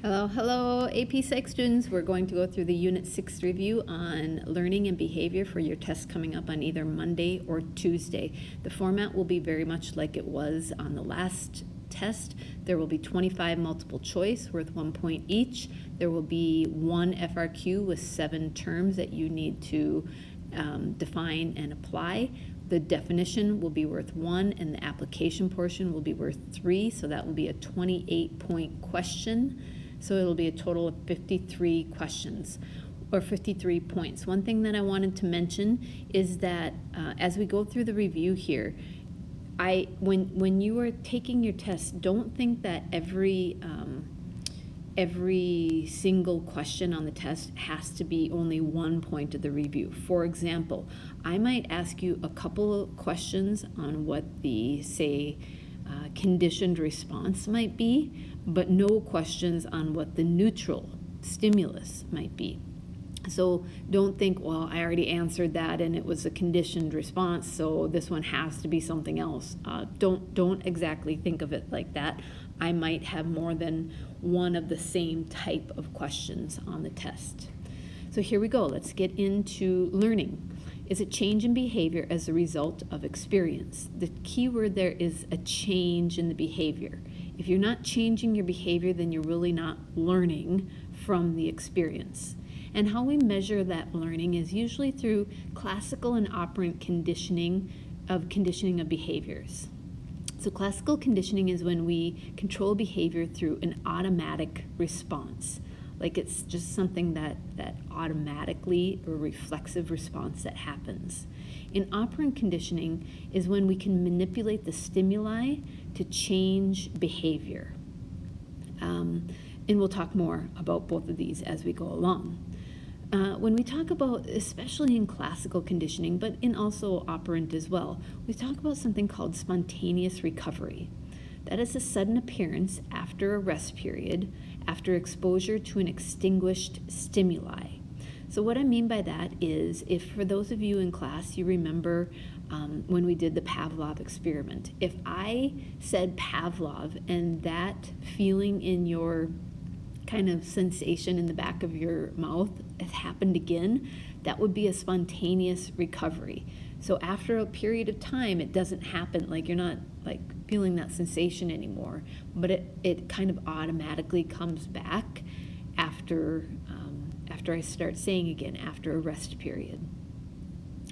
Hello, hello, AP Psych students. We're going to go through the Unit 6 review on learning and behavior for your test coming up on either Monday or Tuesday. The format will be very much like it was on the last test. There will be 25 multiple choice worth 1 point each. There will be one FRQ with 7 terms that you need to define and apply. The definition will be worth 1 and the application portion will be worth 3, so that will be a 28-point question. So it'll be a total of 53 questions or 53 points. One thing that I wanted to mention is that as we go through the review here, when you are taking your test, don't think that every single question on the test has to be only 1 point of the review. For example, I might ask you a couple of questions on what the, say, conditioned response might be, but no questions on what the neutral stimulus might be. So don't think, well, I already answered that and it was a conditioned response, so this one has to be something else. Don't exactly think of it like that. I might have more than one of the same type of questions on the test. So here we go. Let's get into learning. Is a change in behavior as a result of experience. The key word there is a change in the behavior. If you're not changing your behavior, then you're really not learning from the experience. And how we measure that learning is usually through classical and operant conditioning of behaviors. So classical conditioning is when we control behavior through an automatic response. Like it's just something that automatically, or reflexive response that happens. In operant conditioning is when we can manipulate the stimuli to change behavior. And we'll talk more about both of these as we go along. When we talk about, especially in classical conditioning, but in also operant as well, we talk about something called spontaneous recovery. That is a sudden appearance after a rest period, after exposure to an extinguished stimuli. So what I mean by that is, if for those of you in class, you remember when we did the Pavlov experiment, if I said Pavlov and that feeling in your kind of sensation in the back of your mouth has happened again, that would be a spontaneous recovery. So after a period of time, it doesn't happen, like you're not like feeling that sensation anymore, but it kind of automatically comes back after I start saying again, after a rest period.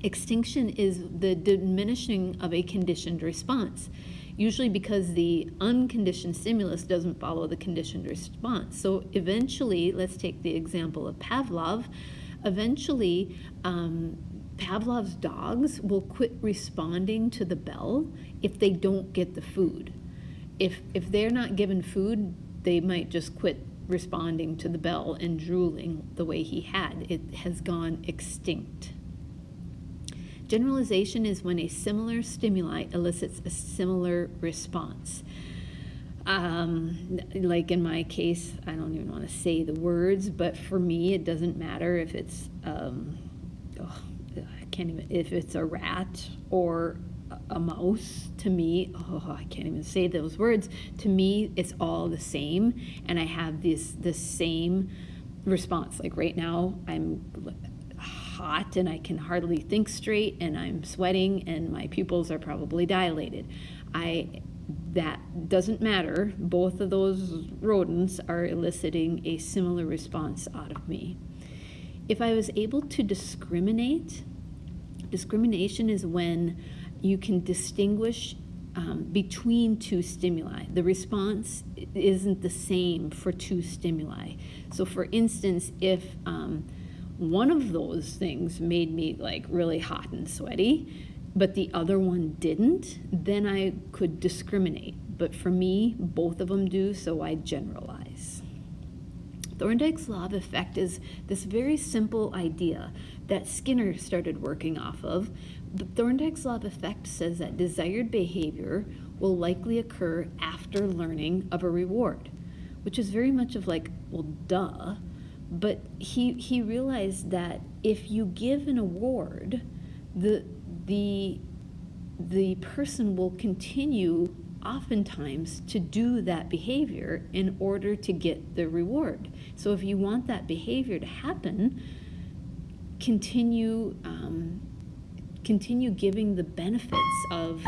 Extinction is the diminishing of a conditioned response, usually because the unconditioned stimulus doesn't follow the conditioned response. So eventually, let's take the example of Pavlov, eventually Pavlov's dogs will quit responding to the bell if they don't get the food. If they're not given food, they might just quit responding to the bell and drooling the way he had. It has gone extinct. Generalization is when a similar stimuli elicits a similar response. Like in my case, I don't even want to say the words, but for me, it doesn't matter if it's, if it's a rat or a mouse. To me, I can't even say those words. To me, it's all the same, and I have this same response. Like right now, I'm hot and I can hardly think straight, and I'm sweating, and my pupils are probably dilated. That doesn't matter. Both of those rodents are eliciting a similar response out of me. If I was able to discrimination is when you can distinguish between two stimuli. The response isn't the same for two stimuli. So for instance, if one of those things made me like really hot and sweaty, but the other one didn't, then I could discriminate. But for me, both of them do, so I generalize. Thorndike's law of effect is this very simple idea that Skinner started working off of. But Thorndike's law of effect says that desired behavior will likely occur after learning of a reward, which is very much of like, well, duh. But he realized that if you give an award, the person will continue oftentimes to do that behavior in order to get the reward. So if you want that behavior to happen, continue giving the benefits of,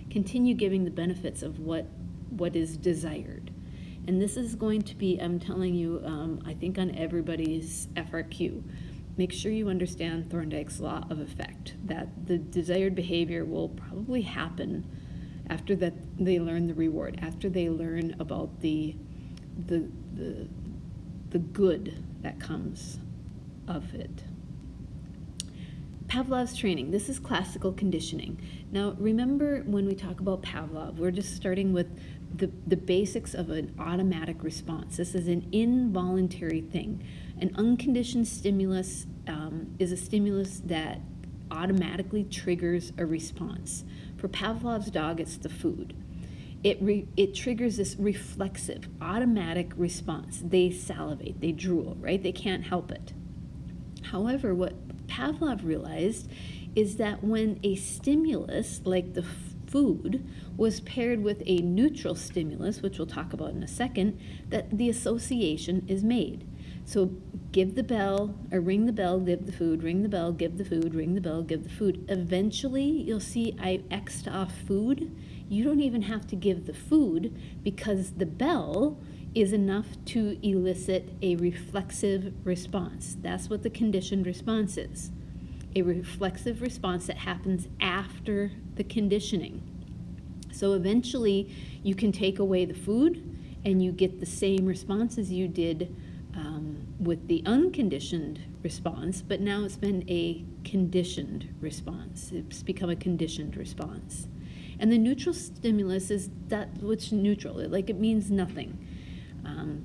continue giving the benefits of what is desired. And this is going to be, I'm telling you, I think on everybody's FRQ. Make sure you understand Thorndike's law of effect, that the desired behavior will probably happen after that they learn the reward, after they learn about the good that comes of it. Pavlov's training. This is classical conditioning. Now, remember when we talk about Pavlov, we're just starting with the basics of an automatic response. This is an involuntary thing. An unconditioned stimulus is a stimulus that automatically triggers a response. For Pavlov's dog, it's the food. It triggers this reflexive, automatic response. They salivate, they drool, right? They can't help it. However, what Pavlov realized is that when a stimulus like the food was paired with a neutral stimulus, which we'll talk about in a second, that the association is made. So give the bell, or ring the bell, give the food, ring the bell, give the food, ring the bell, give the food. Eventually, you'll see I X'd off food. You don't even have to give the food because the bell is enough to elicit a reflexive response. That's what the conditioned response is. A reflexive response that happens after the conditioning. So eventually you can take away the food and you get the same response as you did with the unconditioned response, but now it's been a conditioned response. It's become a conditioned response. And the neutral stimulus is that which neutral, like it means nothing.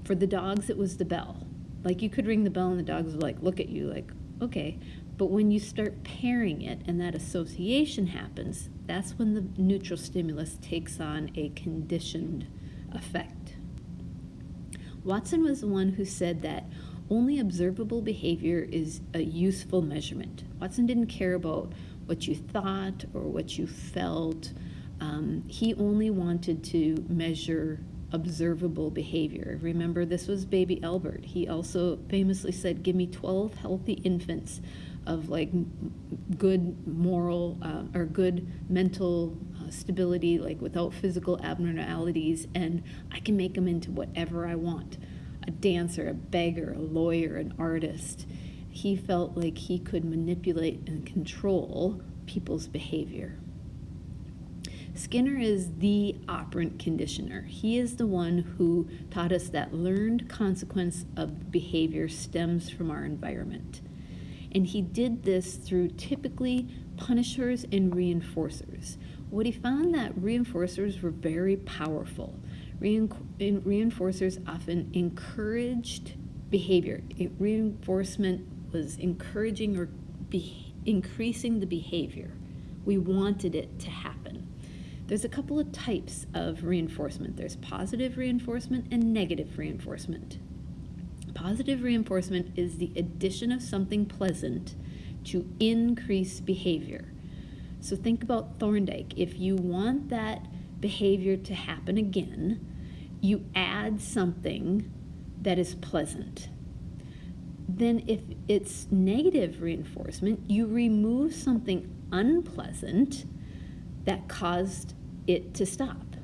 For the dogs, it was the bell. Like you could ring the bell and the dogs would like look at you like, okay. But when you start pairing it and that association happens, that's when the neutral stimulus takes on a conditioned effect. Watson was the one who said that only observable behavior is a useful measurement. Watson didn't care about what you thought or what you felt. He only wanted to measure observable behavior. Remember, this was baby Albert. He also famously said, give me 12 healthy infants of like good moral or good mental stability, like without physical abnormalities, and I can make them into whatever I want. A dancer, a beggar, a lawyer, an artist. He felt like he could manipulate and control people's behavior. Skinner is the operant conditioner. He is the one who taught us that learned consequence of behavior stems from our environment. And he did this through typically punishers and reinforcers. What he found that reinforcers were very powerful. Reinforcers often encouraged behavior. Reinforcement was encouraging or increasing the behavior. We wanted it to happen. There's a couple of types of reinforcement. There's positive reinforcement and negative reinforcement. Positive reinforcement is the addition of something pleasant to increase behavior. So think about Thorndike. If you want that behavior to happen again, you add something that is pleasant. Then if it's negative reinforcement, you remove something unpleasant that caused it to stop.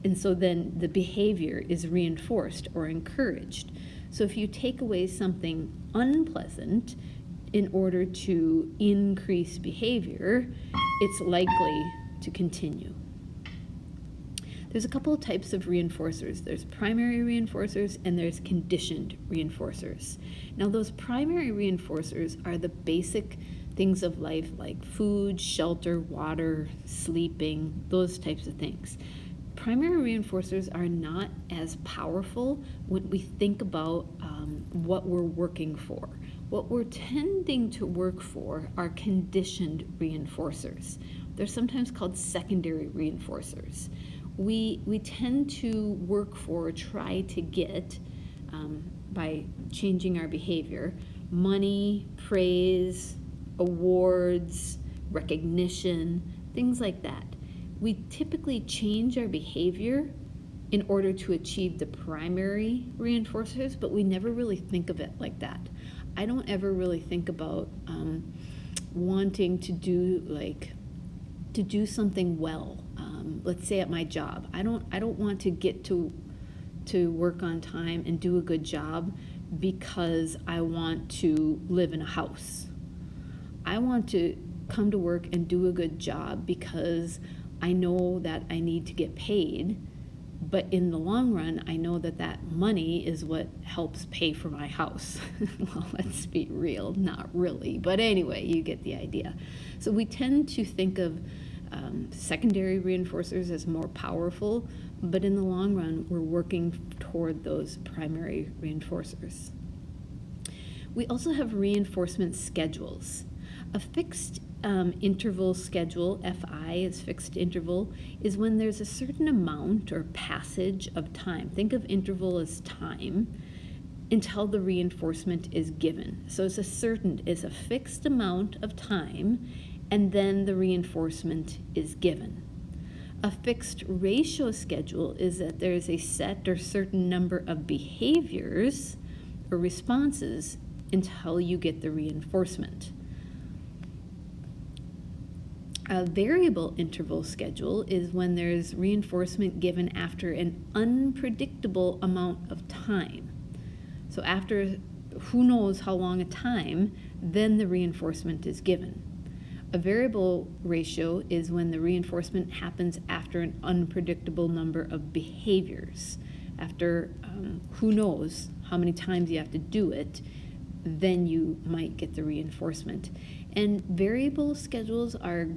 And so then the behavior is reinforced or encouraged. So if you take away something unpleasant in order to increase behavior, it's likely to continue. There's a couple of types of reinforcers. There's primary reinforcers and there's conditioned reinforcers. Now those primary reinforcers are the basic things of life like food, shelter, water, sleeping, those types of things. Primary reinforcers are not as powerful when we think about what we're working for. What we're tending to work for are conditioned reinforcers. They're sometimes called secondary reinforcers. We tend to work for, try to get, by changing our behavior, money, praise, awards, recognition, things like that. we typically change our behavior in order to achieve the primary reinforcers, but we never really think of it like that. I don't ever really think about wanting to do something well. Let's say at my job, I don't want to get to work on time and do a good job because I want to live in a house. I want to come to work and do a good job because I know that I need to get paid, but in the long run, I know that that money is what helps pay for my house. Well, let's be real, not really, but anyway, you get the idea. So we tend to think of secondary reinforcers as more powerful, but in the long run, we're working toward those primary reinforcers. We also have reinforcement schedules. A fixed interval schedule, FI is fixed interval, is when there's a certain amount or passage of time. Think of interval as time until the reinforcement is given. So it's a fixed amount of time, and then the reinforcement is given. A fixed ratio schedule is that there's a set or certain number of behaviors or responses until you get the reinforcement. A variable interval schedule is when there's reinforcement given after an unpredictable amount of time. So after who knows how long a time, then the reinforcement is given. A variable ratio is when the reinforcement happens after an unpredictable number of behaviors. After who knows how many times you have to do it, then you might get the reinforcement. And variable schedules are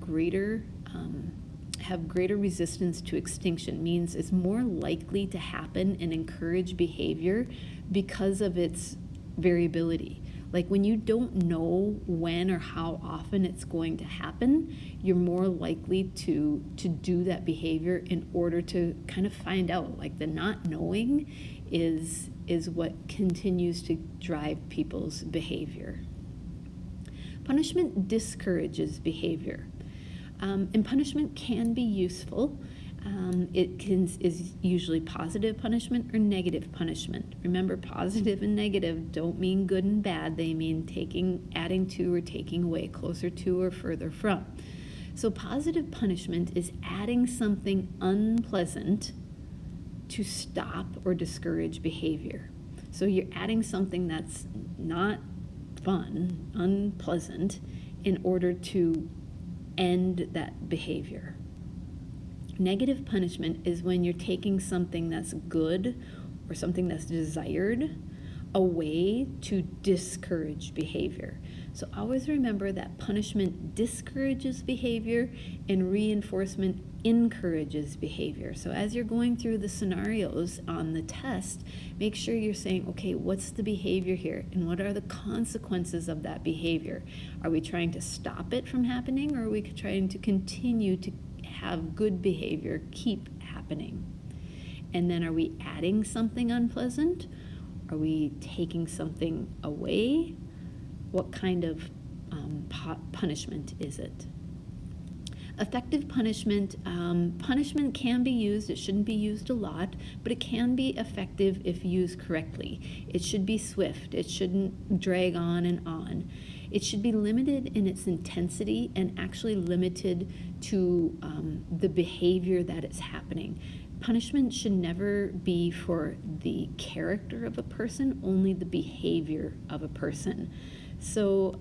have greater resistance to extinction, means it's more likely to happen and encourage behavior because of its variability. Like when you don't know when or how often it's going to happen, you're more likely to do that behavior in order to kind of find out. Like the not knowing is what continues to drive people's behavior. Punishment discourages behavior. And punishment can be useful. Is usually positive punishment or negative punishment. Remember, positive and negative don't mean good and bad. They mean adding to or taking away, closer to or further from. So positive punishment is adding something unpleasant to stop or discourage behavior. So you're adding something that's not fun, unpleasant, in order to end that behavior. Negative punishment is when you're taking something that's good or something that's desired away to discourage behavior. So always remember that punishment discourages behavior and reinforcement encourages behavior. So as you're going through the scenarios on the test, make sure you're saying, okay, what's the behavior here? And what are the consequences of that behavior? Are we trying to stop it from happening, or are we trying to continue to have good behavior keep happening? And then are we adding something unpleasant? Are we taking something away? What kind of punishment is it? Effective punishment. Punishment can be used. It shouldn't be used a lot, but it can be effective if used correctly. It should be swift. It shouldn't drag on and on. It should be limited in its intensity and actually limited to the behavior that is happening. Punishment should never be for the character of a person, only the behavior of a person. So,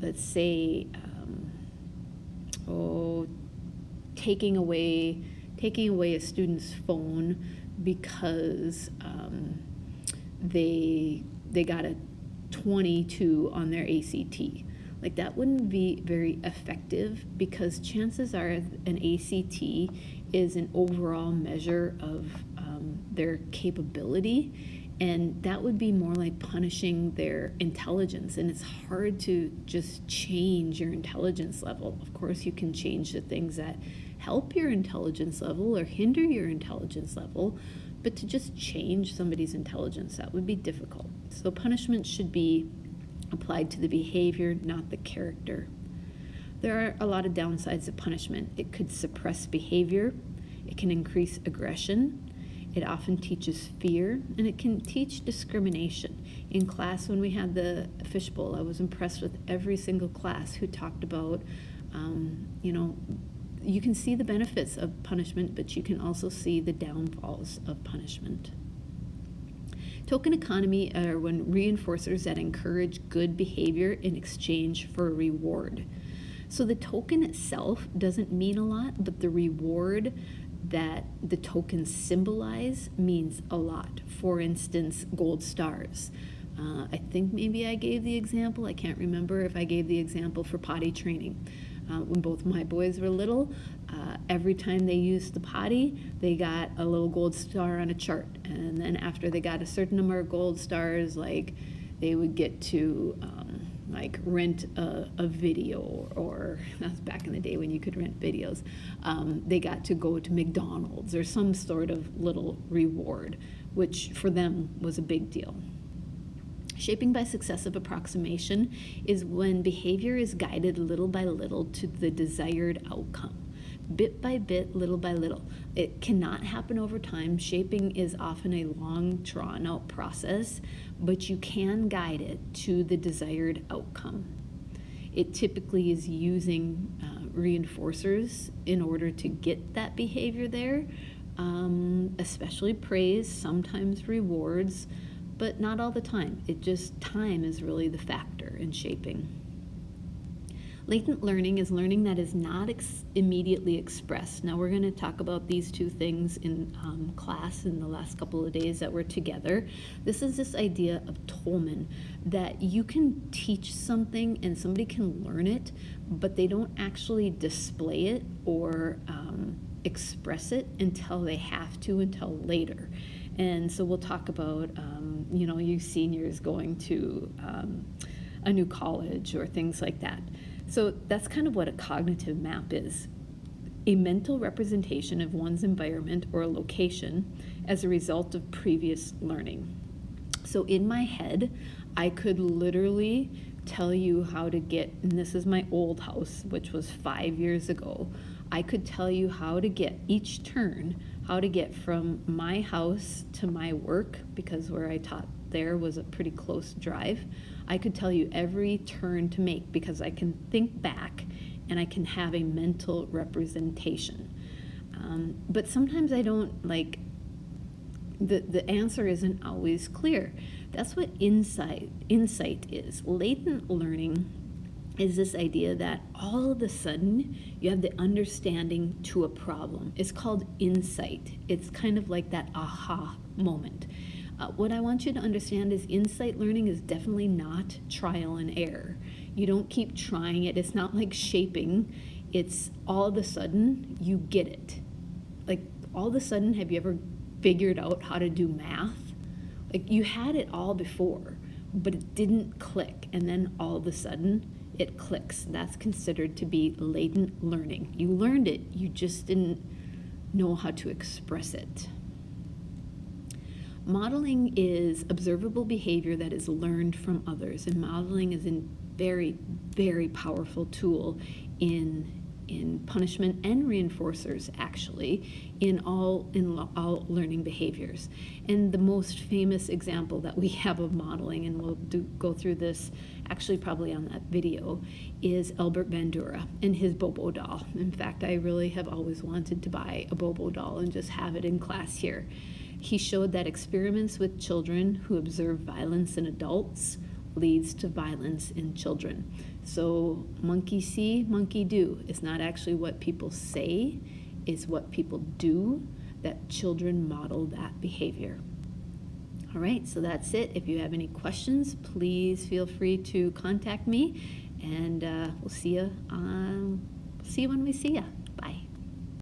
let's say, taking away a student's phone because they got a 22 on their ACT. Like that wouldn't be very effective, because chances are an ACT is an overall measure of their capability, and that would be more like punishing their intelligence, and it's hard to just change your intelligence level. Of course, you can change the things that help your intelligence level or hinder your intelligence level, but to just change somebody's intelligence, that would be difficult. So punishment should be applied to the behavior, not the character. There are a lot of downsides of punishment. It could suppress behavior, it can increase aggression, it often teaches fear, and it can teach discrimination. In class, when we had the fishbowl, I was impressed with every single class who talked about, you can see the benefits of punishment, but you can also see the downfalls of punishment. Token economy are when reinforcers that encourage good behavior in exchange for a reward. So the token itself doesn't mean a lot, but the reward that the tokens symbolize means a lot. For instance, gold stars. I think maybe I gave the example, I can't remember if I gave the example for potty training. When both my boys were little, every time they used the potty, they got a little gold star on a chart. And then after they got a certain number of gold stars, like they would get to rent a video, or that's back in the day when you could rent videos. They got to go to McDonald's or some sort of little reward, which for them was a big deal. Shaping by successive approximation is when behavior is guided little by little to the desired outcome. Bit by bit, little by little. It cannot happen over time. Shaping is often a long, drawn-out process, but you can guide it to the desired outcome. It typically is using reinforcers in order to get that behavior there, especially praise, sometimes rewards, but not all the time. Time is really the factor in shaping. Latent learning is learning that is not immediately expressed. Now we're going to talk about these two things in class in the last couple of days that we're together. This is this idea of Tolman, that you can teach something and somebody can learn it, but they don't actually display it or express it until they have to, until later. And so we'll talk about, you seniors going to a new college or things like that. So that's kind of what a cognitive map is. A mental representation of one's environment or a location as a result of previous learning. So in my head, I could literally tell you how to get, and this is my old house, which was 5 years ago, I could tell you how to get each turn, how to get from my house to my work, because where I taught there was a pretty close drive. I could tell you every turn to make because I can think back and I can have a mental representation. But sometimes I don't the answer isn't always clear. That's what insight is. Latent learning is this idea that all of a sudden you have the understanding to a problem. It's called insight. It's kind of like that aha moment. What I want you to understand is insight learning is definitely not trial and error. You don't keep trying it. It's not like shaping. It's all of a sudden you get it. Like all of a sudden, have you ever figured out how to do math? Like you had it all before, but it didn't click. And then all of a sudden it clicks. That's considered to be latent learning. You learned it, you just didn't know how to express it. Modeling is observable behavior that is learned from others, and modeling is a very, very powerful tool in punishment and reinforcers, actually, in all learning behaviors. And the most famous example that we have of modeling, and we'll go through this actually probably on that video, is Albert Bandura and his Bobo doll. In fact, I really have always wanted to buy a Bobo doll and just have it in class here. He showed that experiments with children who observe violence in adults leads to violence in children. So monkey see, monkey do. It's not actually what people say, it's what people do, that children model that behavior. All right, so that's it. If you have any questions, please feel free to contact me, and we'll see you when we see you. Bye.